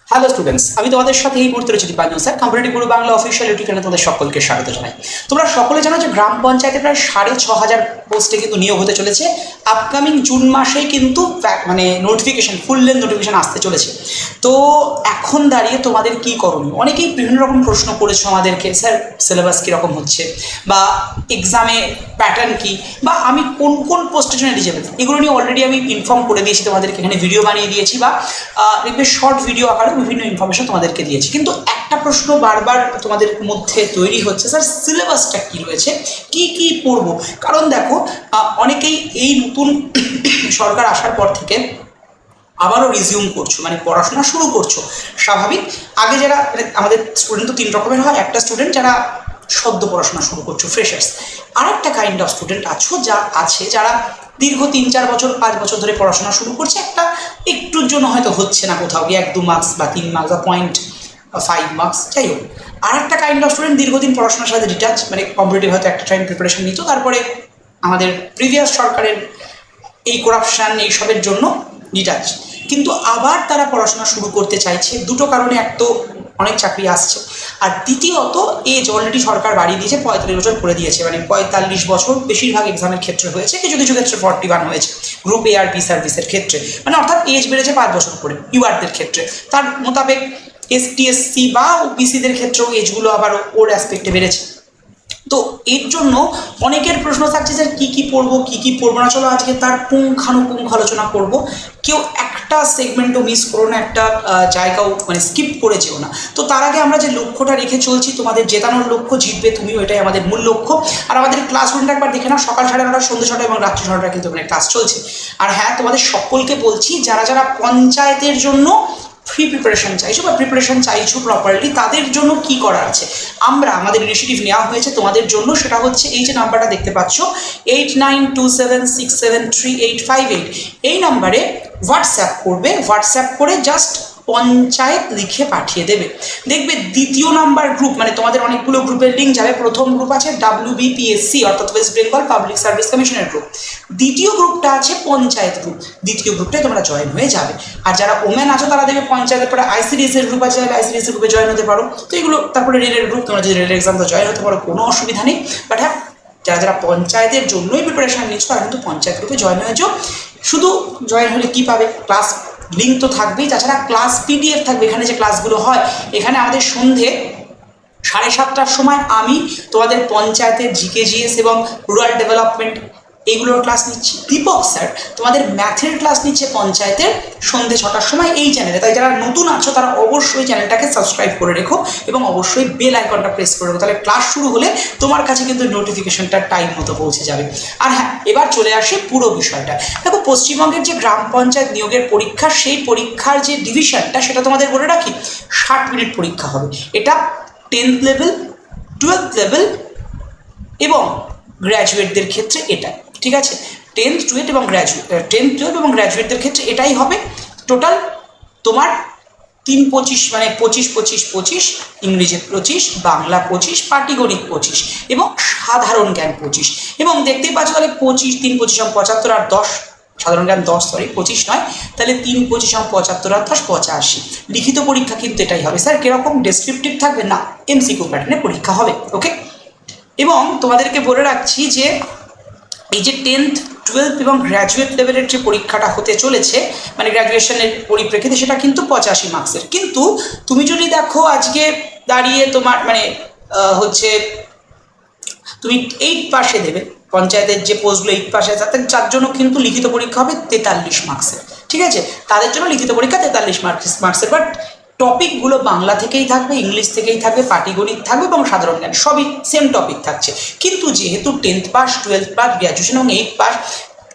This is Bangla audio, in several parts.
হ্যালো স্টুডেন্টস, আমি তোমাদের সাথে এই মুহূর্তে রয়েছি দীপাঞ্জন স্যার। কম্পিটিটিভ গুরু বাংলা অফিসিয়াল ইউটিউব চ্যানেলে তোমাদের সকলকে স্বাগত জানাই। তোমরা সকলে জানো যে গ্রাম পঞ্চায়েতে প্রায় 6,500 পোস্টে কিন্তু নিয়োগ হতে চলেছে। আপকামিং জুন মাসেই কিন্তু মানে নোটিফিকেশন, ফুল লেন্থ নোটিফিকেশন আসতে চলেছে। তো এখন দাঁড়িয়ে তোমাদের কি করণীয়? অনেকেই বিভিন্ন রকম প্রশ্ন করেছো আমাদেরকে, স্যার সিলেবাস কীরকম হচ্ছে, বা এক্সামে প্যাটার্ন কী, বা আমি কোন কোন পোস্টের জন্য এলিজেবল, এগুলো নিয়ে অলরেডি আমি ইনফর্ম করে দিয়েছি তোমাদেরকে, এখানে ভিডিও বানিয়ে দিয়েছি, বা দেখবে শর্ট ভিডিও আকারে বিভিন্ন ইনফরমেশন তোমাদেরকে দিয়েছি। কিন্তু একটা প্রশ্ন বারবার তোমাদের মধ্যে তৈরি হচ্ছে, স্যার সিলেবাসটা কী রয়েছে, কি কি পড়বো? কারণ দেখো, অনেকেই এই নতুন সরকার আসার পর থেকে আবারও রিজিউম করছো, মানে পড়াশোনা শুরু করছো। স্বাভাবিক। আগে যারা আমাদের স্টুডেন্ট তো তিন রকমের হয়। একটা স্টুডেন্ট যারা সদ্য পড়াশোনা শুরু করছো, ফ্রেশার্স। আর একটা কাইন্ড অফ স্টুডেন্ট যারা দীর্ঘ 3-4 বছর 5 বছর ধরে পড়াশোনা শুরু করছে, একটা একটুর জন্য হয়তো হচ্ছে না, কোথাও গিয়ে 1-2 মার্কস বা 3 মার্কস বা 0.5 মার্কস, যাই হোক। আর একটা কাইন্ড অফ স্টুডেন্ট দীর্ঘদিন পড়াশোনার সাথে ডিটাচ, মানে কম্পিটিটিভ হয়তো একটা টাইম প্রিপারেশন নিত, তারপরে আমাদের প্রিভিয়াস সরকারের এই করাপশান এইসবের জন্য ডিটাচ, কিন্তু আবার তারা পড়াশোনা শুরু করতে চাইছে। দুটো কারণে, এক তো অনেক চাকরি আসছে, আর দ্বিতীয়ত এজ অলরেডি সরকার বাড়িয়ে দিয়েছে, 45 বছর করে দিয়েছে, মানে 45 বছর বেশিরভাগ এক্সামের ক্ষেত্রে হয়েছে, কিছু কিছু ক্ষেত্রে 41 হয়েছে গ্রুপ এ আর বি সার্ভিসের ক্ষেত্রে, মানে অর্থাৎ এজ বেড়েছে 5 বছর করে ইউআরদের ক্ষেত্রে। তার মোতাবেক এসটি এসসি বা ওবিসিদের ক্ষেত্রেও এজগুলো আবার ওর অ্যাসপেক্টে বেড়েছে। তো এর জন্য অনেকের প্রশ্ন থাকছে, স্যার কী কী পড়বো, কী কী পড়বো না। চলো আজকে তার পুঙ্খানুপুঙ্খ আলোচনা করব। কেউ একটা সেগমেন্টও মিস করো না, একটা জায়গাও মানে স্কিপ করে যেও না। তো তার আগে আমরা যে লক্ষ্যটা রেখে চলছি, তোমাদের জেতানোর লক্ষ্য, জিতবে তুমিও, এটাই আমাদের মূল লক্ষ্য। আর আমাদের ক্লাস রুমটা একবার দেখে নাও, সকাল 9:30, সন্ধ্যে 6টা এবং রাত্রি 6টা কিন্তু মানে ক্লাস চলছে। আর হ্যাঁ, তোমাদের সকলকে বলছি, যারা যারা পঞ্চায়েতের জন্য ফ্রি প্রিপারেশন চাইছো বা প্রিপারেশন চাইছো প্রপারলি, তাদের জন্য কি করার আছে, আমাদের ইনিশিয়েটিভ নেওয়া হয়েছে তোমাদের জন্য। সেটা হচ্ছে এই যে নাম্বারটা দেখতে পাচ্ছ, 8927673858, এই নাম্বারে হোয়াটসঅ্যাপ করবে। হোয়াটসঅ্যাপ করে জাস্ট পঞ্চায়েত লিখে পাঠিয়ে দেবে। দেখবে দ্বিতীয় নাম্বার গ্রুপ, মানে তোমাদের অনেকগুলো গ্রুপের লিঙ্ক যাবে। প্রথম গ্রুপ আছে WBPSC, অর্থাৎ ওয়েস্ট বেঙ্গল পাবলিক সার্ভিস কমিশনের গ্রুপ। দ্বিতীয় গ্রুপটা আছে পঞ্চায়েত গ্রুপ। দ্বিতীয় গ্রুপটায় তোমরা জয়েন হয়ে যাবে। আর যারা ওমেন আছো, তারা দেখবে পঞ্চায়েতের পরে ICDS এর গ্রুপ আছে, ICDS এর গ্রুপে জয়েন হতে পারো। তো এগুলো, তারপরে রেলের গ্রুপ, তোমরা যদি রেলের এক্সাম তো জয়েন হতে পারো, কোনো অসুবিধা নেই। বাট হ্যাঁ, যারা যারা পঞ্চায়েতের জন্যই প্রিপারেশন নিচ্ছ, তারা কিন্তু পঞ্চায়েত গ্রুপে জয়েন হয়েছো। শুধু জয়েন হলে কি পাবে? ক্লাস লিঙ্ক তো থাকবেই, তাছাড়া ক্লাস PDF থাকবে। এখানে যে ক্লাসগুলো হয়, এখানে আমাদের সন্ধে 7:30টার সময় আমি তোমাদের পঞ্চায়েতের GKGS এবং রুরাল ডেভেলপমেন্ট এইগুলোর ক্লাস নিচ্ছি। দীপক স্যার তোমাদের ম্যাথের ক্লাস নিচ্ছে পঞ্চায়েতের সন্ধে 6টার সময় এই চ্যানেলে। তাই যারা নতুন আছো, তারা অবশ্যই চ্যানেলটাকে সাবস্ক্রাইব করে রেখো এবং অবশ্যই বেল আইকনটা প্রেস করে রেখো। তাহলে ক্লাস শুরু হলে তোমার কাছে কিন্তু নোটিফিকেশনটা টাইম মতো পৌঁছে যাবে। আর হ্যাঁ, এবার চলে আসি পুরো বিষয়টা। দেখো, পশ্চিমবঙ্গের যে গ্রাম পঞ্চায়েত নিয়োগের পরীক্ষা, সেই পরীক্ষার যে ডিভিশনটা, সেটা তোমাদের বলে রাখি, 60 মিনিট পরীক্ষা হবে। এটা 10th লেভেল, 12th লেভেল এবং গ্র্যাজুয়েটদের ক্ষেত্রে এটা, ঠিক আছে? 10th, 12th এবং 10th, 12th এবং গ্র্যাজুয়েটদের ক্ষেত্রে এটাই হবে। টোটাল তোমার 3-25, মানে 25-25-25, ইংরেজি 25, বাংলা 25, পাটিগণিত 25 এবং সাধারণ জ্ঞান 25। এবং দেখতেই পাচ্ছ, তাহলে 25, 3 25 75 আর 10, সাধারণ জ্ঞান 10, 25 নয়, তাহলে 3 25 75 আর 10 85। লিখিত পরীক্ষা কিন্তু এটাই হবে। স্যার কিরকম? ডেসক্রিপটিভ থাকবে না, MCQ প্যাটার্নে পরীক্ষা হবে। ওকে। এবং তোমাদেরকে বলে রাখছি যে এই যে 10th, 12th এবং গ্র্যাজুয়েট লেভেলের যে পরীক্ষাটা হতে চলেছে, মানে গ্র্যাজুয়েশনের পরিপ্রেক্ষিতে, সেটা কিন্তু 85 মার্কসের। কিন্তু তুমি যদি দেখো আজকে দাঁড়িয়ে, তোমার মানে হচ্ছে তুমি 8 পাশে দেবে, পঞ্চায়েতের যে পোস্টগুলো 8 পাশে আছে, যার জন্য কিন্তু লিখিত পরীক্ষা হবে 43 মার্কসের। ঠিক আছে? তাদের জন্য লিখিত পরীক্ষা 43 মার্কসের। বাট টপিকগুলো বাংলা থেকেই থাকবে, ইংলিশ থেকেই থাকবে, পাটিগণিত থাকবে এবং সাধারণ জ্ঞান, সবই সেম টপিক থাকছে। কিন্তু যেহেতু 10th pass, 12th pass, graduation এবং 8 পাস,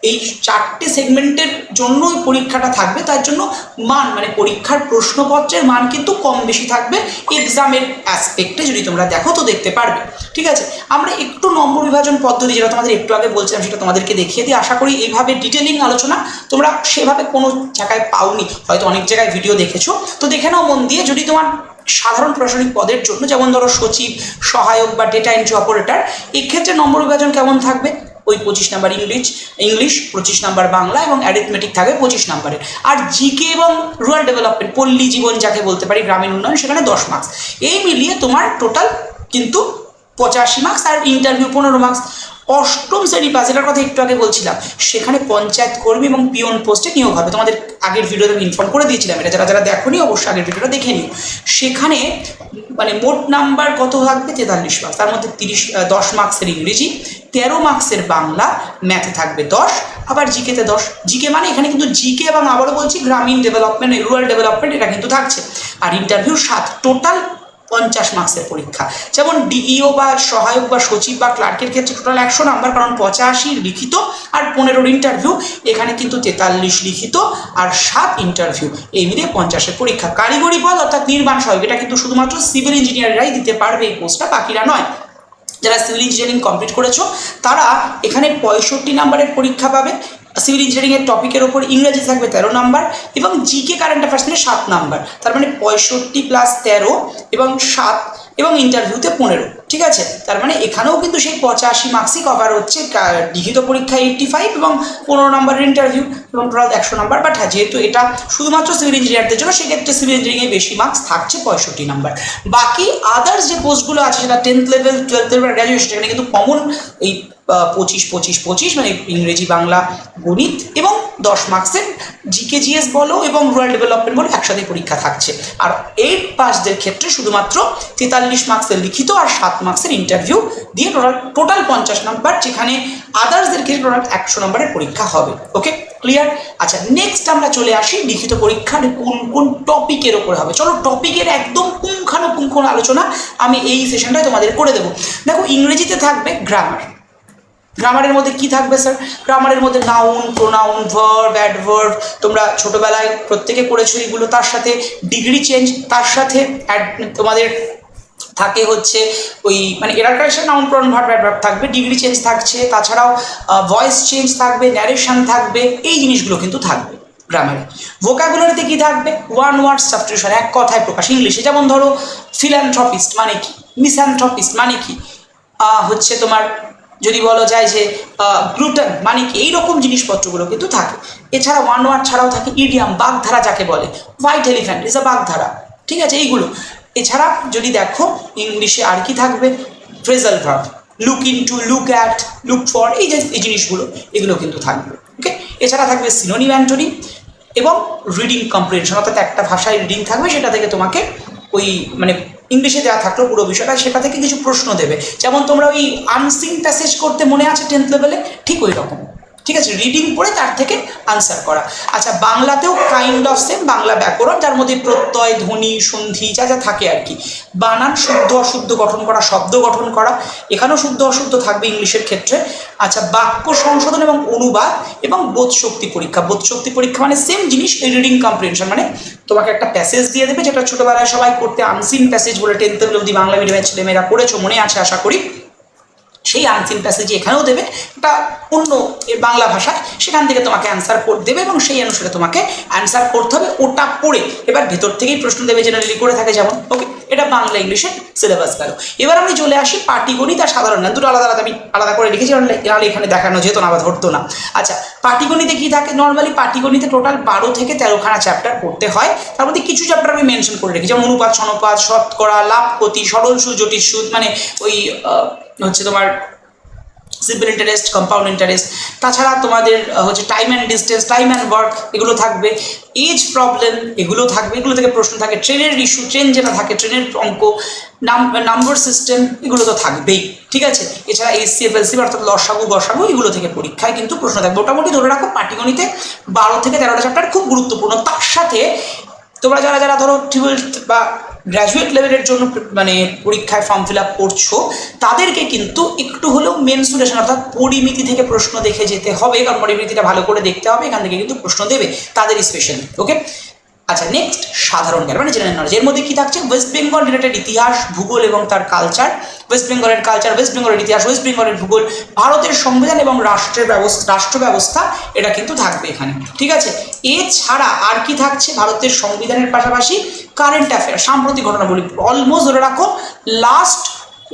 এই 4টে সেগমেন্টের জন্যই পরীক্ষাটা থাকবে, তার জন্য মান, মানে পরীক্ষার প্রশ্নপত্রের মান কিন্তু কম বেশি থাকবে এক্সামের অ্যাসপেক্টে। যদি তোমরা দেখো তো দেখতে পারবে। ঠিক আছে? আমরা একটু নম্বর বিভাজন পদ্ধতি, যেটা তোমাদের একটু আগে বলছিলাম, সেটা তোমাদেরকে দেখিয়ে দিই। আশা করি এইভাবে ডিটেলিং আলোচনা তোমরা সেভাবে কোনো জায়গায় পাওনি, হয়তো অনেক জায়গায় ভিডিও দেখেছো, তো দেখে নাও মন দিয়ে। যদি তোমার সাধারণ প্রশাসনিক পদের জন্য, যেমন ধরো সচিব, সহায়ক বা ডেটা এন্ট্রি অপারেটর, এক্ষেত্রে নম্বর বিভাজন কেমন থাকবে? ওই 25 নাম্বার ইংলিশ 25 নাম্বার বাংলা এবং অ্যারিথমেটিক থাকবে 25 নাম্বারের। আর জিকে এবং রুরাল ডেভেলপমেন্ট, পল্লী জীবন যাকে বলতে পারি, গ্রামীণ উন্নয়ন, সেখানে 10 মার্কস। এই মিলিয়ে তোমার টোটাল কিন্তু 85 মার্কস, আর ইন্টারভিউ 15 মার্কস। অষ্টম শ্রেণী পাস, এটার কথা একটু আগে বলছিলাম, সেখানে পঞ্চায়েত কর্মী এবং পিওন পোস্টে নিয়োগ হবে। তোমাদের আগের ভিডিওতে আমি ইনফর্ম করে দিয়েছিলাম, এটা যারা যারা দেখোনি অবশ্যই আগের ভিডিওটা দেখে নিও। সেখানে মানে মোট নাম্বার কত থাকবে? 43 মার্কস। তার মধ্যে 10 মার্কসের ইংরেজি, 13 মার্কসের বাংলা, ম্যাথে থাকবে 10, আবার জিকেতে 10। জিকে মানে এখানে কিন্তু জিকে এবং আবারও বলছি গ্রামীণ ডেভেলপমেন্ট, রুরাল ডেভেলপমেন্ট, এটা কিন্তু থাকছে। আর ইন্টারভিউ 7, টোটাল 50 মার্কসের পরীক্ষা। যেমন ডিইও বা সহায়ক বা সচিব বা ক্লার্কের ক্ষেত্রে টোটাল 100 নাম্বার, কারণ 85 লিখিত আর 15 ইন্টারভিউ। এখানে কিন্তু 43 লিখিত আর 7 ইন্টারভিউ, এই মিলিয়ে 50-এর পরীক্ষা। কারিগরি পদ অর্থাৎ নির্মাণ সহায়ক, এটা কিন্তু শুধুমাত্র সিভিল ইঞ্জিনিয়াররাই দিতে পারবে এই পোস্টটা, বাকিরা নয়। যারা সিভিল ইঞ্জিনিয়ারিং কমপ্লিট করেছো তারা এখানে 65 নাম্বারের পরীক্ষা পাবে। সিভিল ইঞ্জিনিয়ারিংয়ের টপিকের ওপর ইংরেজি থাকবে 13 নাম্বার এবং জিকে কারেন্ট অ্যাফেয়ার্স নিয়ে 7 নাম্বার। তার মানে 65 প্লাস 13 এবং 7 এবং ইন্টারভিউতে 15, ঠিক আছে। তার মানে এখানেও কিন্তু সেই 85 মার্কসই কভার হচ্ছে। লিখিত পরীক্ষা 85 এবং 15 নাম্বারের ইন্টারভিউ এবং টোটাল 100 নাম্বার। বাট হ্যাঁ, যেহেতু এটা শুধুমাত্র সিভিল ইঞ্জিনিয়ারদের জন্য, সেক্ষেত্রে সিভিল ইঞ্জিনিয়ারিংয়ে বেশি মার্কস থাকছে, 65 নাম্বার। বাকি আদার্স যে পোস্টগুলো আছে, সেটা 10th level, 12th level, graduation, সেখানে কিন্তু কমন এই 25 মানে ইংরেজি বাংলা গণিত এবং 10 মার্কসের জিকে জিএস বলো এবং রুরাল ডেভেলপমেন্ট বলো একসাথে পরীক্ষা থাকছে। আর 8 পাসদের ক্ষেত্রে শুধুমাত্র 43 মার্কসের লিখিত আর 7 মার্কসের ইন্টারভিউ দিয়ে টোটাল 50 নাম্বার, যেখানে আদার্সদের ক্ষেত্রে টোটাল 100 নাম্বারের পরীক্ষা হবে। ওকে, ক্লিয়ার? আচ্ছা, নেক্সট আমরা চলে আসি লিখিত পরীক্ষার কোন কোন টপিকের ওপরে হবে। চলো টপিকের একদম পুঙ্খানুপুঙ্খ আলোচনা আমি এই সেশনটায় তোমাদের করে দেবো। দেখো, ইংরেজিতে থাকবে গ্রামার। গ্রামারের মধ্যে কি থাকবে স্যার? গ্রামারের মধ্যে নাউন, প্রোনাউন, ভার্ব, অ্যাডভার্ব, তোমরা ছোটবেলায় প্রত্যেকে করেছো এগুলো। তার সাথে ডিগ্রি চেঞ্জ, তার সাথে তোমাদের থাকে হচ্ছে ওই মানে এরারকারেশন, নাউন, প্রোনাউন, ভার্ব, অ্যাডভার্ব থাকবে, ডিগ্রি চেঞ্জ থাকছে, তাছাড়াও ভয়েস চেঞ্জ থাকবে, ন্যারেশন থাকবে, এই জিনিসগুলো কিন্তু থাকবে গ্রামারে। ভোকাবুলারিতে কি থাকবে? ওয়ান ওয়ার্ড সাবস্টিটিউশন, এক কথায় প্রকাশ। ইংলিশে যেমন ধরো ফিলান্থ্রপিস্ট মানে কি, মিসান্থ্রপিস্ট মানে কি, হচ্ছে তোমার যদি বলা যায় যে গ্লুটন মানে কি, এইরকম জিনিসপত্রগুলো কিন্তু থাকে। এছাড়া ওয়ান ওয়ার্ড ছাড়াও থাকে ইডিয়াম, বাগধারা যাকে বলে, হোয়াইট এলিফ্যান্ট ইজ আ বাগধারা, ঠিক আছে, এইগুলো। এছাড়া যদি দেখো ইংলিশে আর কি থাকবে? Phrasal verb, look into, look at, look for, এই যে এই জিনিসগুলো, এগুলো কিন্তু থাকবে। ওকে, এছাড়া থাকবে সিনোনিম, অ্যান্টোনিম এবং রিডিং কম্প্রিহেনশন, অর্থাৎ একটা ভাষায় রিডিং থাকবে, সেটা থেকে তোমাকে ওই মানে ইংলিশে যা থাকলো পুরো বিষয়টা, সেটা থেকে কিছু প্রশ্ন দেবে। যেমন তোমরা ওই আনসিন প্যাসেজ করতে মনে আছে 10th লেভেলে, ঠিক ওই রকম, ঠিক আছে, রিডিং পড়ে তার থেকে আনসার করা। আচ্ছা, বাংলাতেও কাইন্ড অফ সেম, বাংলা ব্যাকরণ, যার মধ্যে প্রত্যয়, ধ্বনি, সন্ধি যা যা থাকে আর কি, বানান, শুদ্ধ অশুদ্ধ গঠন করা, শব্দ গঠন করা, এখানেও শুদ্ধ অশুদ্ধ থাকবে ইংলিশের ক্ষেত্রে। আচ্ছা, বাক্য সংশোধন এবং অনুবাদ এবং বোধশক্তি পরীক্ষা। বোধশক্তি পরীক্ষা মানে সেম জিনিস, এই রিডিং কম্প্রিহেনশন, মানে তোমাকে একটা প্যাসেজ দিয়ে দেবে, যেটা ছোটবেলায় সবাই করতে আনসিন প্যাসেজ বলে 10th লেভেল অবধি বাংলা মিডিয়ামের ছেলেমেয়েরা পড়েছো, মনে আছে আশা করি। সেই আনসিন প্যাসেজ এখানেও দেবে, এটা অন্য বাংলা ভাষায়, সেখান থেকে তোমাকে অ্যান্সার দেবে এবং সেই অনুসারে তোমাকে অ্যান্সার করতে হবে। ওটা পড়ে এবার ভেতর থেকেই প্রশ্ন দেবে, জেনারেলি করে থাকে যেমন। ওকে, এটা বাংলা ইংলিশের সিলেবাস গেল। এবার আমি চলে আসি পাটিগণিত আর সাধারণ জ্ঞান, দুটো আলাদা আলাদা আমি আলাদা করে লিখেছি, নাহলে এখানে দেখানো যেত না বা ধরতো না। আচ্ছা, পাটিগণিতে কি থাকে? নর্মালি পাটিগণিতে টোটাল 12 থেকে 13খানা চ্যাপ্টার পড়তে হয়। তার মধ্যে কিছু চ্যাপ্টার আমি মেনশন করে রেখেছি, যেমন অনুপাত, সনুপাত, শতকরা, লাভ ক্ষতি, সরল সুদ, জটিল সুদ, মানে ওই হচ্ছে তোমার সিম্পল ইন্টারেস্ট, কম্পাউন্ড ইন্টারেস্ট। তাছাড়া তোমাদের হচ্ছে time and distance, time and work, এগুলো থাকবে। এজ প্রবলেম, এগুলো থাকবে, এগুলো থেকে প্রশ্ন থাকে। ট্রেনের ইস্যু, ট্রেন যেটা থাকে, ট্রেনের অঙ্ক, নাম্বার সিস্টেম, এগুলো তো থাকবেই, ঠিক আছে। এছাড়া HCF, LCM অর্থাৎ লসাগু, গসাগু, এগুলো থেকে পরীক্ষায় কিন্তু প্রশ্ন থাকবে। মোটামুটি ধরে রাখো পাটিগণিতে 12 থেকে 13টা চ্যাপ্টার খুব গুরুত্বপূর্ণ। তার সাথে তোমরা যারা যারা ধরো 12th বা গ্র্যাজুয়েট লেভেলের জন্য মানে পরীক্ষায় ফর্ম ফিল আপ করছো, তাদেরকে কিন্তু একটু হলেও মেনসুরেশন অর্থাৎ পরিমিতি থেকে প্রশ্ন দেখে যেতে হবে, কারণ পরিমিতিটা ভালো করে দেখতে হবে, এখান থেকে কিন্তু প্রশ্ন দেবে তাদের স্পেশালি। ওকে, আচ্ছা, নেক্সট সাধারণ জ্ঞান মানে জেনারেল নলেজ। এর মধ্যে কি থাকছে? ওয়েস্ট বেঙ্গল রিলেটেড ইতিহাস, ভূগোল এবং তার কালচার, ওয়েস্ট বেঙ্গলের কালচার, ওয়েস্ট বেঙ্গলের ইতিহাস, ওয়েস্ট বেঙ্গলের ভূগোল, ভারতের সংবিধান এবং রাষ্ট্র ব্যবস্থা, এটা কিন্তু থাকবে এখানে, ঠিক আছে। এছাড়া আর কি থাকছে? ভারতের সংবিধানের পাশাপাশি কারেন্ট অ্যাফেয়ার, সাম্প্রতিক ঘটনাবলী, অলমোস্ট ধরে রাখো লাস্ট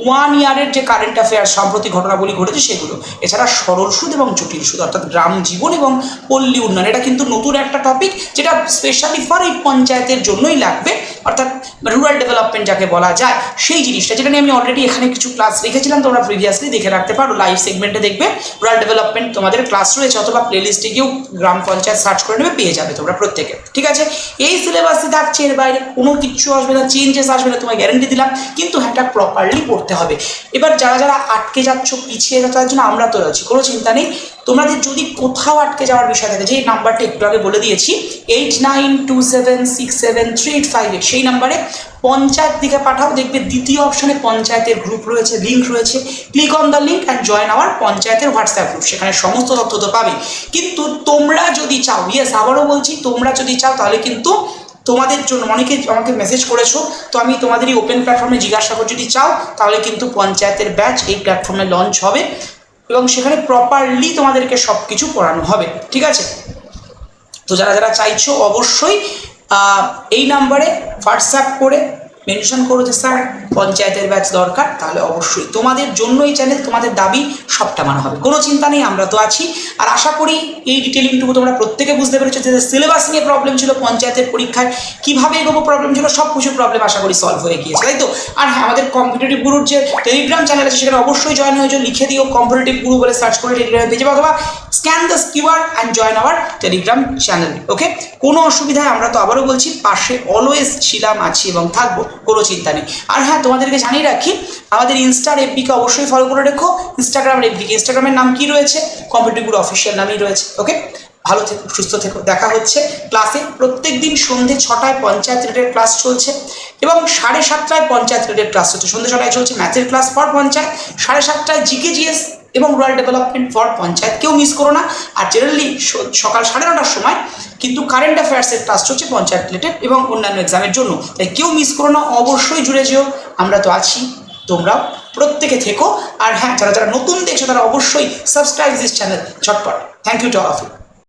1 ইয়ারের যে কারেন্ট অ্যাফেয়ার্স সাম্প্রতিক ঘটনাবলী ঘটেছে সেগুলো, এছাড়া সরল সুদ এবং জটিল সুদ অর্থাৎ গ্রাম জীবন এবং পল্লী উন্নয়ন, এটা কিন্তু নতুন একটা টপিক যেটা স্পেশালি ফর এই পঞ্চায়েতের জন্যই লাগবে, অর্থাৎ রুরাল ডেভেলপমেন্ট যাকে বলা যায় সেই জিনিসটা, যেটা নিয়ে আমি অলরেডি এখানে কিছু ক্লাস রেখেছিলাম, তোমরা প্রিভিয়াসলি দেখে রাখতে পারো, লাইভ সেগমেন্টে দেখবে রুরাল ডেভেলপমেন্ট তোমাদের ক্লাস রয়েছে, অথবা প্লেলিস্টে গিয়েও গ্রাম পঞ্চায়েত সার্চ করে নেবে, পেয়ে যাবে তোমরা প্রত্যেকে। ঠিক আছে, এই সিলেবাসে থাকছে, এর বাইরে কোনো কিছু আসবে না, চেঞ্জেস আসবে না, তোমায় গ্যারেন্টি দিলাম, কিন্তু হ্যাঁ এটা প্রপারলি পড়তে হবে। এবার যারা যারা আটকে যাচ্ছ, পিছিয়ে যাচ্ছ, তার জন্য আমরা তো আছি, কোনো চিন্তা নেই। তোমাদের যদি কোথাও আটকে যাওয়ার বিষয় থাকে, যে নাম্বারটা একটু আগে বলে দিয়েছি 8927673858, সেই নাম্বারে পঞ্চায়েত দিকে পাঠাও, দেখবে দ্বিতীয় অপশনে পঞ্চায়েতের গ্রুপ রয়েছে, লিঙ্ক রয়েছে, click on the link and join hour পঞ্চায়েতের হোয়াটসঅ্যাপ গ্রুপ, সেখানে সমস্ত তথ্য তো পাবে। কিন্তু তোমরা যদি চাও, ইয়েস আবারও বলছি, তোমরা যদি চাও তাহলে কিন্তু তোমাদের জন্য, অনেকে আমাকে মেসেজ করেছো, তো আমি তোমাদের এই ওপেন প্ল্যাটফর্মে জিজ্ঞাসা করছি, যদি চাও তাহলে কিন্তু পঞ্চায়েতের ব্যাচ এই প্ল্যাটফর্মে লঞ্চ হবে এবং সেখানে প্রপারলি তোমাদেরকে সব কিছু পড়ানো হবে। ঠিক আছে, তো যারা যারা চাইছো অবশ্যই এই নাম্বারে হোয়াটসঅ্যাপ করে মেনশন করো যে স্যার পঞ্চায়েতের ব্যাচ দরকার, তাহলে অবশ্যই তোমাদের জন্য এই চ্যানেল, তোমাদের দাবি সবটা মানা হবে, কোনো চিন্তা নেই, আমরা তো আছি। আর আশা করি এই ডিটেলিংটুকু তোমরা প্রত্যেকে বুঝতে পেরেছো, যে সিলেবাস নিয়ে প্রবলেম ছিল পঞ্চায়েতের পরীক্ষায়, কীভাবে এগোবো প্রবলেম ছিল, সব কিছু প্রবলেম আশা করি সলভ হয়ে গিয়েছে, তাই তো? আর হ্যাঁ, আমাদের কম্পিটিটিভ গুরুর যে টেলিগ্রাম চ্যানেল আছে সেখানে অবশ্যই জয়েন হয়েছে, লিখে দিও কম্পিটিটিভ গুরু বলে সার্চ করে টেলিগ্রামে পেয়ে যাবে, অথবা scan the keyword and join our Telegram channel. Okay, কোনো অসুবিধায় আমরা তো আবারও বলছি পাশে অলওয়েজ ছিলাম, আছি এবং থাকবো, কোনো চিন্তা নেই। আর হ্যাঁ, তোমাদেরকে জানিয়ে রাখি, আমাদের ইনস্টার এফবিকে অবশ্যই ফলো করে রেখো, ইনস্টাগ্রাম এফবিকে, ইনস্টাগ্রামের নাম কি রয়েছে? কম্পিটিটিভ গুরু অফিসিয়াল নামই রয়েছে। ওকে, ভালো থেকো, সুস্থ থেকো, দেখা হচ্ছে ক্লাসে। প্রত্যেক দিন সন্ধ্যে 6টায় পঞ্চায়েত রিলেটেড ক্লাস চলছে এবং 7:30টায় পঞ্চায়েত রিলেটেড ক্লাস চলছে। সন্ধ্যে 6টায় চলছে ম্যাথের ক্লাস ফর পঞ্চায়েত, 7:30টায় জিকে জিএস এবং রুরাল ডেভেলপমেন্ট ফর পঞ্চায়েত, কেউ মিস করো না। আর জেনারেলি সকাল 9:30টার সময় কিন্তু কারেন্ট অ্যাফেয়ার্সের ক্লাস চলছে পঞ্চায়েত রিলেটেড এবং অন্যান্য এক্সামের জন্য, তাই কেউ মিস করো না, অবশ্যই জুড়ে যেও, আমরা তো আছি, তোমরাও প্রত্যেকে থেকো। আর হ্যাঁ, যারা যারা নতুন দেখছো তারা অবশ্যই সাবস্ক্রাইব দিস চ্যানেল ঝটপট। Thank you to all of you.